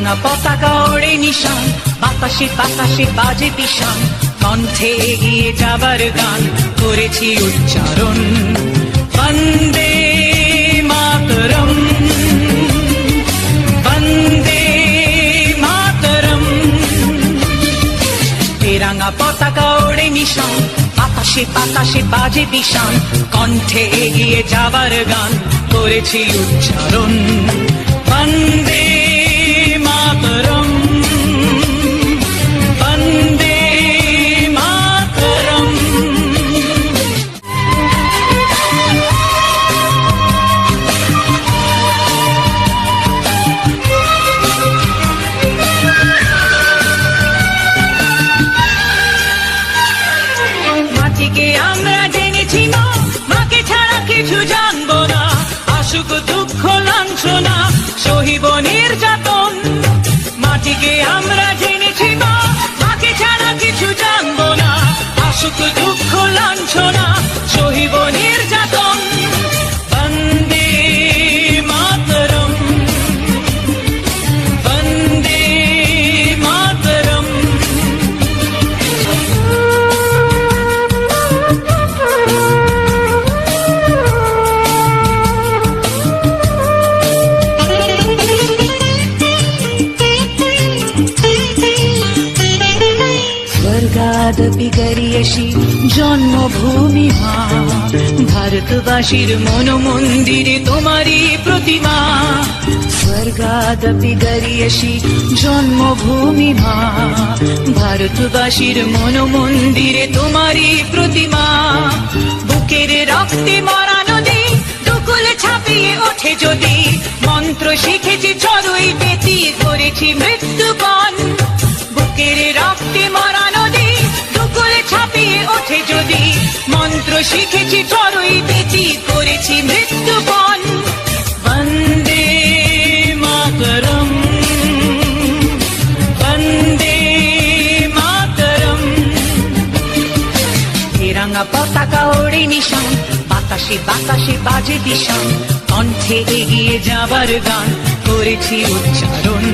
তেরাঙা পতাকা ওড়ে নিশান, বাতাসে বাতাসে বাজে পিশান, কণ্ঠে এগিয়ে যাবার গান করেছি উচ্চারণ। বন্দে মাতরম, বন্দে মাতরম। তেরাঙা পতাকা ওড়ে নিশান, বাতাসে বাতাসে বাজে পিশান, কণ্ঠে এগিয়ে যাবার গান করেছি উচ্চারণ। বন্দে মাতরম, বন্দে মাতরম। মাটিকে আমরা জেনেছি মা, মাকে ছাড়া কিছু জানবো না। আসুক দুঃখ লাঞ্ছনা, সহিব নির্যাতন। মাটিকে আমরা জেনেছি মা, মাকে ছাড়া কিছু জানবো না। আসুক দুঃখ লাঞ্ছনা, সহিব নির্যাতন। বন্দে মাতরম, বন্দে মাতরম। স্বর্গাদপি গরিয়সী জন্মভূমি মা, ভারতবাসীর মন মন্দিরে তোমারই প্রতিমা। স্বর্গাদপি গরিয়সী জন্মভূমি মা, ভারতবাসীর মন মন্দিরে তোমারই প্রতিমা। বুকের রক্তে মরা নদী দুকুলে ছাপিয়ে ওঠে যদি, মন্ত্র শিখেছি চড়ুই বেতি করেছি মৃত্যুপণ। বুকের রক্তে মরা নদী দুকুলে ছাপিয়ে ওঠে যদি, মন্ত্র শিখেছি চড়ুই বেতি করেছি মৃত্যুপণ। বন্দে মাতরম, বন্দে মাতরম। তেরাঙা পতাকা ওড়ে নিশান, বাতাসে বাতাসে বাজে দিশান, কণ্ঠে এগিয়ে যাবার গান করেছি উচ্চারণ।